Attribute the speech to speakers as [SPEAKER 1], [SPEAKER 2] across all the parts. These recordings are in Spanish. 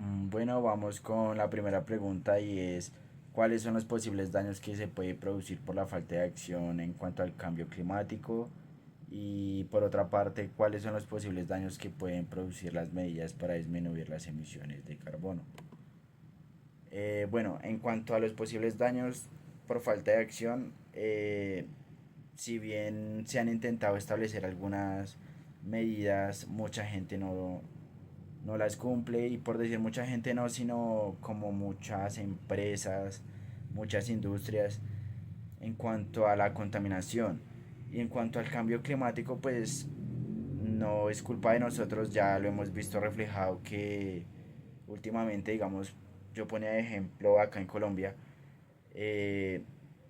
[SPEAKER 1] Bueno, vamos con la primera pregunta y es, ¿cuáles son los posibles daños que se puede producir por la falta de acción en cuanto al cambio climático? Y por otra parte, ¿cuáles son los posibles daños que pueden producir las medidas para disminuir las emisiones de carbono? Bueno, en cuanto a los posibles daños por falta de acción, si bien se han intentado establecer algunas medidas, mucha gente no las cumple, y por decir mucha gente no, sino como muchas empresas, muchas industrias en cuanto a la contaminación. Y en cuanto al cambio climático, pues no es culpa de nosotros, ya lo hemos visto reflejado que últimamente, digamos, yo ponía de ejemplo acá en Colombia, eh,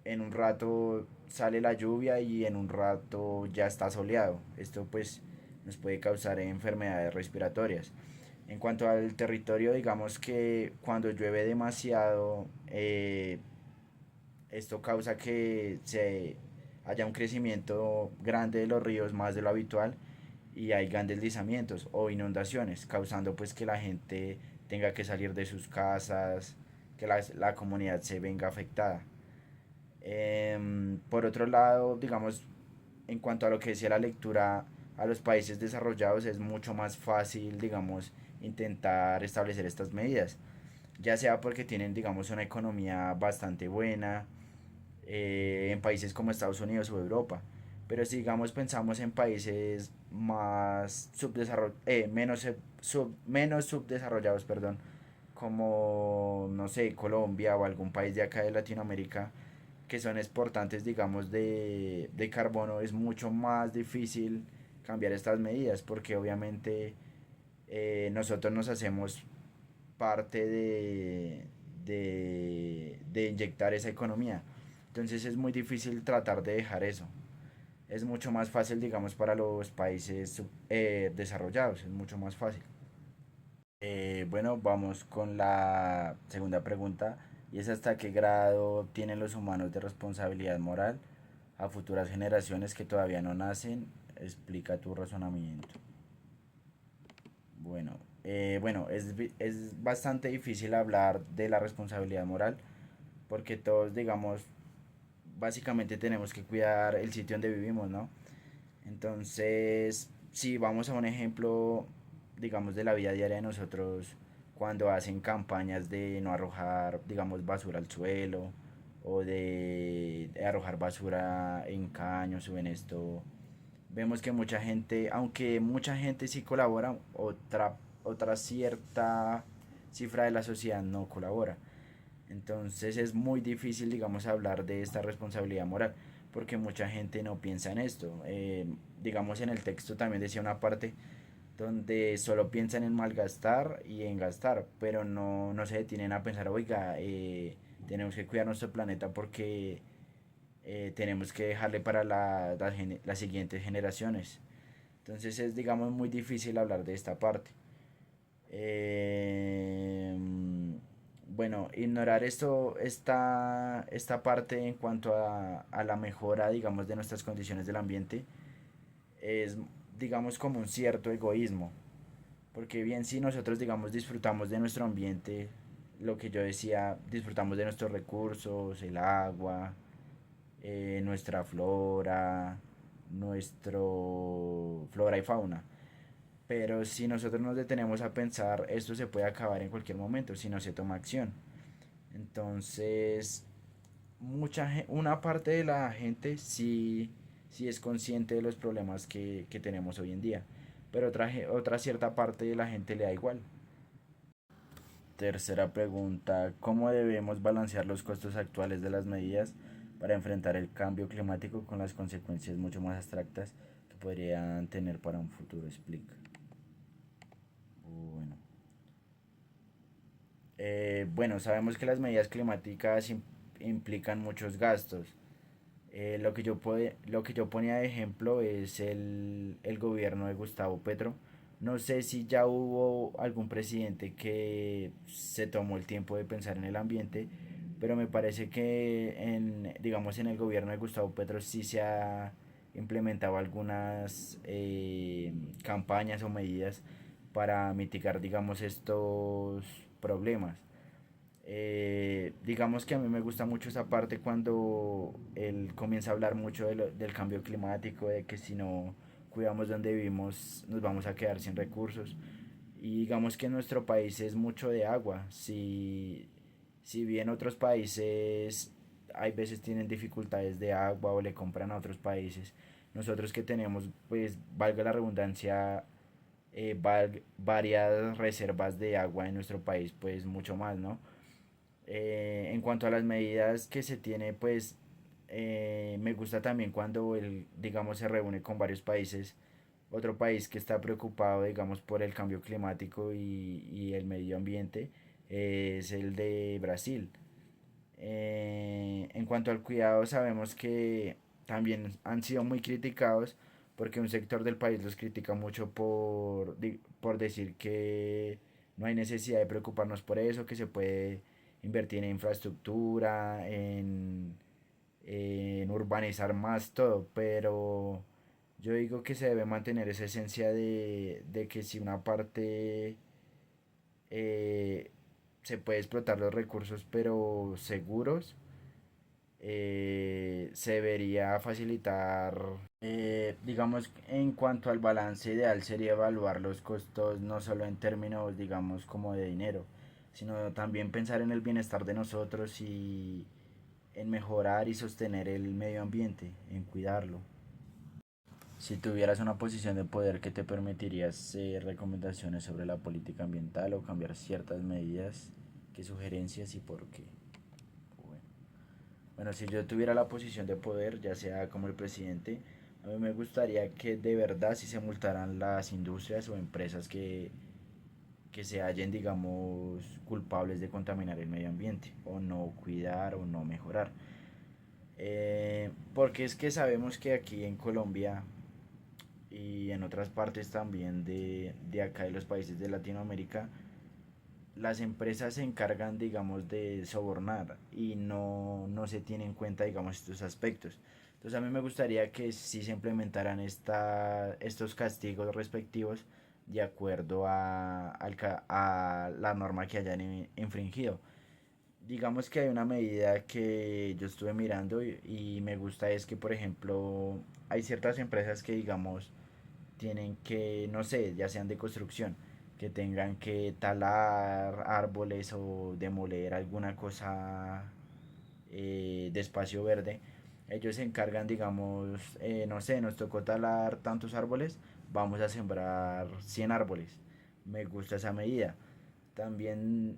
[SPEAKER 1] en un rato sale la lluvia y en un rato ya está soleado. Esto pues nos puede causar enfermedades respiratorias. En cuanto al territorio, digamos que cuando llueve demasiado, esto causa que se haya un crecimiento grande de los ríos más de lo habitual y hayan deslizamientos o inundaciones, causando pues que la gente tenga que salir de sus casas, que la comunidad se venga afectada. Por otro lado, digamos, en cuanto a lo que decía la lectura, a los países desarrollados es mucho más fácil, digamos, intentar establecer estas medidas, ya sea porque tienen, digamos, una economía bastante buena, en países como Estados Unidos o Europa. Pero si, digamos, pensamos en países más menos subdesarrollados, perdón, como, no sé, Colombia o algún país de acá de Latinoamérica, que son exportantes, digamos, de carbono, es mucho más difícil cambiar estas medidas porque obviamente nosotros nos hacemos parte de inyectar esa economía. Entonces es muy difícil tratar de dejar eso. Es mucho más fácil, digamos, para los países desarrollados, es mucho más fácil. Bueno, vamos con la segunda pregunta y es hasta qué grado tienen los humanos de responsabilidad moral a futuras generaciones que todavía no nacen. Explica tu razonamiento. Bueno, es bastante difícil hablar de la responsabilidad moral porque todos, digamos, básicamente tenemos que cuidar el sitio donde vivimos, ¿no? Entonces, si vamos a un ejemplo, digamos, de la vida diaria de nosotros, cuando hacen campañas de no arrojar, digamos, basura al suelo o de arrojar basura en caños o en esto, vemos que mucha gente, aunque mucha gente sí colabora, otra cierta cifra de la sociedad no colabora. Entonces es muy difícil, digamos, hablar de esta responsabilidad moral, porque mucha gente no piensa en esto. Digamos, en el texto también decía una parte donde solo piensan en malgastar y en gastar, pero no se detienen a pensar, oiga, tenemos que cuidar nuestro planeta porque tenemos que dejarle para las siguientes generaciones. Entonces es, digamos, muy difícil hablar de esta parte. Eh, bueno, ignorar esta parte en cuanto a la mejora, digamos, de nuestras condiciones del ambiente es, digamos, como un cierto egoísmo. Porque bien si nosotros, digamos, disfrutamos de nuestro ambiente, lo que yo decía, disfrutamos de nuestros recursos, el agua, nuestra flora, nuestro flora y fauna. Pero si nosotros nos detenemos a pensar, esto se puede acabar en cualquier momento si no se toma acción. Entonces, una parte de la gente sí es consciente de los problemas que tenemos hoy en día, pero otra cierta parte de la gente le da igual. Tercera pregunta, ¿cómo debemos balancear los costos actuales de las medidas para enfrentar el cambio climático con las consecuencias mucho más abstractas que podrían tener para un futuro? Explica. Bueno, bueno, sabemos que las medidas climáticas implican muchos gastos. Lo que yo ponía de ejemplo es el gobierno de Gustavo Petro. No sé si ya hubo algún presidente que se tomó el tiempo de pensar en el ambiente, pero me parece que digamos, en el gobierno de Gustavo Petro sí se ha implementado algunas campañas o medidas para mitigar, digamos, estos problemas. Digamos que a mí me gusta mucho esa parte cuando él comienza a hablar mucho del cambio climático, de que si no cuidamos donde vivimos nos vamos a quedar sin recursos. Y digamos que nuestro país es mucho de agua. Si bien otros países hay veces tienen dificultades de agua o le compran a otros países, nosotros que tenemos, pues valga la redundancia, varias reservas de agua en nuestro país, pues mucho más, ¿no? En cuanto a las medidas que se tiene, pues me gusta también cuando él, digamos, se reúne con varios países. Otro país que está preocupado, digamos, por el cambio climático y el medio ambiente es el de Brasil. En cuanto al cuidado, sabemos que también han sido muy criticados porque un sector del país los critica mucho por decir que no hay necesidad de preocuparnos por eso, que se puede invertir en infraestructura, en urbanizar más todo, pero yo digo que se debe mantener esa esencia de que si una parte eh, se puede explotar los recursos pero seguros, se debería facilitar. Digamos, en cuanto al balance ideal sería evaluar los costos no solo en términos, digamos, como de dinero, sino también pensar en el bienestar de nosotros y en mejorar y sostener el medio ambiente, en cuidarlo. Si tuvieras una posición de poder que te permitiría hacer recomendaciones sobre la política ambiental o cambiar ciertas medidas, ¿qué sugerencias y por qué? Bueno, bueno, si yo tuviera la posición de poder, ya sea como el presidente, a mí me gustaría que de verdad si se multaran las industrias o empresas que se hallen, digamos, culpables de contaminar el medio ambiente, o no cuidar o no mejorar. Porque es que sabemos que aquí en Colombia y en otras partes también de acá de los países de Latinoamérica, las empresas se encargan, digamos, de sobornar y no se tienen en cuenta, digamos, estos aspectos. Entonces a mí me gustaría que si se implementaran estos castigos respectivos de acuerdo a la norma que hayan infringido. Digamos que hay una medida que yo estuve mirando y me gusta es que, por ejemplo, hay ciertas empresas que, digamos, tienen que, no sé, ya sean de construcción, que tengan que talar árboles o demoler alguna cosa de espacio verde. Ellos se encargan, digamos, no sé, nos tocó talar tantos árboles, vamos a sembrar 100 árboles. Me gusta esa medida. También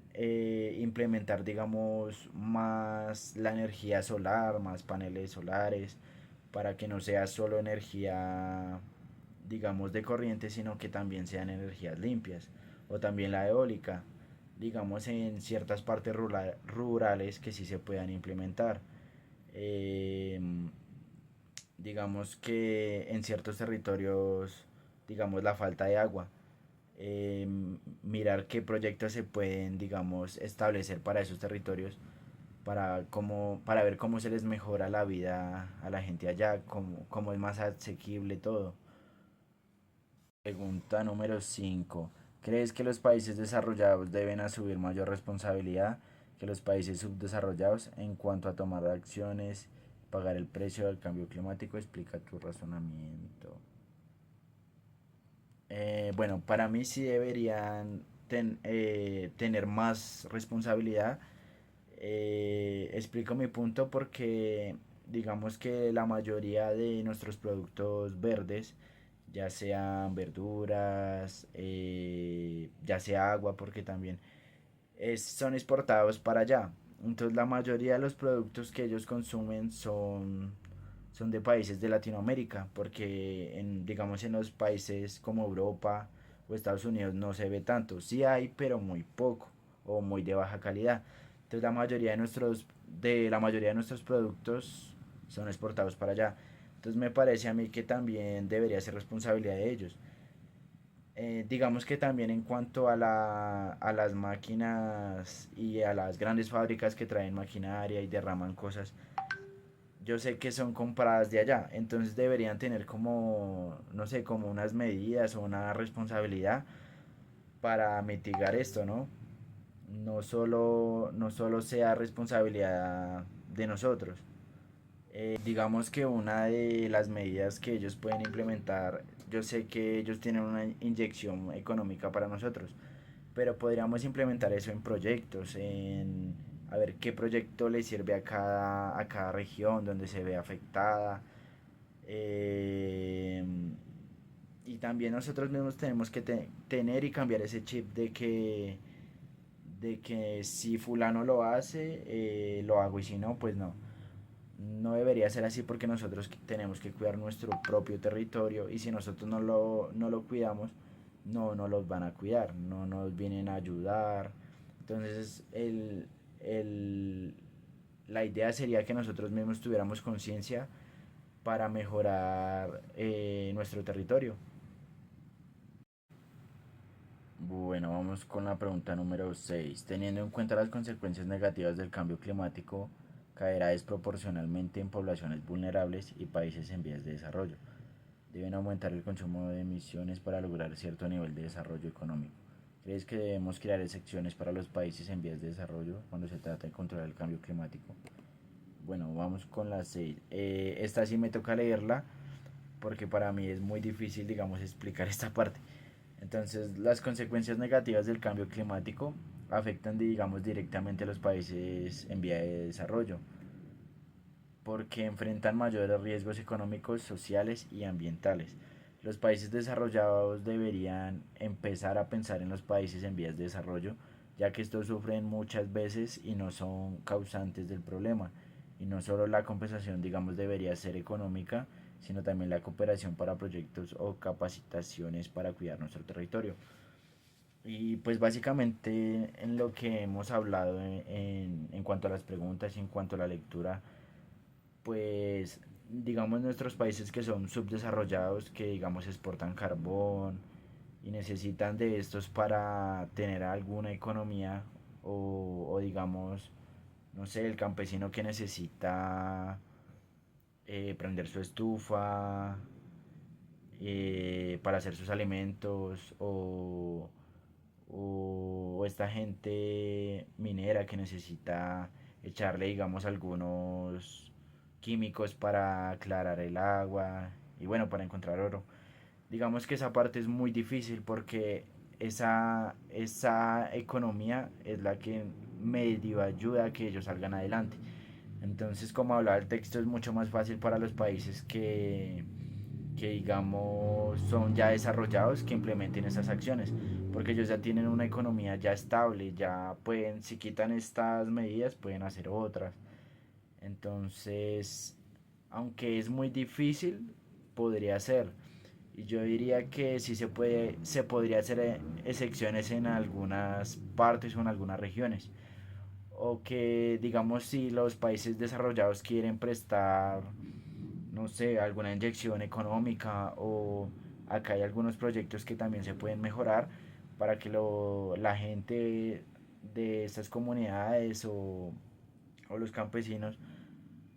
[SPEAKER 1] implementar, digamos, más la energía solar, más paneles solares, para que no sea solo energía, digamos, de corriente, sino que también sean energías limpias. O también la eólica, digamos, en ciertas partes rurales que sí se puedan implementar. Eh, digamos que en ciertos territorios, digamos, la falta de agua. eh, Mirar qué proyectos se pueden, digamos, establecer para esos territorios, para ver cómo se les mejora la vida a la gente allá, cómo es más asequible todo. Pregunta número 5. ¿Crees que los países desarrollados deben asumir mayor responsabilidad que los países subdesarrollados en cuanto a tomar acciones, pagar el precio del cambio climático? Explica tu razonamiento. Bueno, para mí sí deberían tener más responsabilidad. Explico mi punto porque digamos que la mayoría de nuestros productos verdes, ya sean verduras, ya sea agua, porque también son exportados para allá. Entonces la mayoría de los productos que ellos consumen son de países de Latinoamérica, porque digamos en los países como Europa o Estados Unidos no se ve tanto. Sí hay, pero muy poco o muy de baja calidad. Entonces la mayoría de nuestros productos son exportados para allá. Entonces me parece a mí que también debería ser responsabilidad de ellos. Digamos que también en cuanto a las máquinas y a las grandes fábricas que traen maquinaria y derraman cosas, yo sé que son compradas de allá, entonces deberían tener como, no sé, como unas medidas o una responsabilidad para mitigar esto, ¿no? No solo sea responsabilidad de nosotros. Digamos que una de las medidas que ellos pueden implementar, yo sé que ellos tienen una inyección económica para nosotros, pero podríamos implementar eso en proyectos, en a ver qué proyecto le sirve a cada región donde se ve afectada. eh, y también nosotros mismos tenemos que tener y cambiar ese chip de que si fulano lo hace, lo hago y si no, pues no. No debería ser así porque nosotros tenemos que cuidar nuestro propio territorio y si nosotros no lo cuidamos, no nos los van a cuidar, no nos vienen a ayudar. Entonces, el, la idea sería que nosotros mismos tuviéramos conciencia para mejorar nuestro territorio. Bueno, vamos con la pregunta número 6. Teniendo en cuenta las consecuencias negativas del cambio climático, caerá desproporcionalmente en poblaciones vulnerables y países en vías de desarrollo. Deben aumentar el consumo de emisiones para lograr cierto nivel de desarrollo económico. ¿Crees que debemos crear excepciones para los países en vías de desarrollo cuando se trata de controlar el cambio climático? Bueno, vamos con la 6. Esta sí me toca leerla porque para mí es muy difícil, digamos, explicar esta parte. Entonces, las consecuencias negativas del cambio climático afectan, digamos, directamente a los países en vía de desarrollo, porque enfrentan mayores riesgos económicos, sociales y ambientales. Los países desarrollados deberían empezar a pensar en los países en vías de desarrollo, ya que estos sufren muchas veces y no son causantes del problema. Y no solo la compensación, digamos, debería ser económica, sino también la cooperación para proyectos o capacitaciones para cuidar nuestro territorio. Y pues básicamente en lo que hemos hablado en cuanto a las preguntas y en cuanto a la lectura, pues digamos nuestros países que son subdesarrollados, que digamos exportan carbón y necesitan de estos para tener alguna economía o digamos, no sé, el campesino que necesita prender su estufa para hacer sus alimentos o esta gente minera que necesita echarle, digamos, algunos químicos para aclarar el agua y bueno, para encontrar oro. Digamos que esa parte es muy difícil porque esa economía es la que medio ayuda a que ellos salgan adelante. Entonces, como hablaba el texto, es mucho más fácil para los países que digamos son ya desarrollados que implementen esas acciones, porque ellos ya tienen una economía ya estable, ya pueden, si quitan estas medidas, pueden hacer otras. Entonces, aunque es muy difícil, podría ser. Y yo diría que sí se podría hacer excepciones en algunas partes o en algunas regiones. O que, digamos, si los países desarrollados quieren prestar, no sé, alguna inyección económica o acá hay algunos proyectos que también se pueden mejorar para que la gente de estas comunidades o los campesinos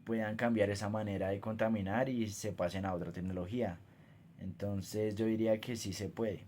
[SPEAKER 1] puedan cambiar esa manera de contaminar y se pasen a otra tecnología. Entonces yo diría que sí se puede.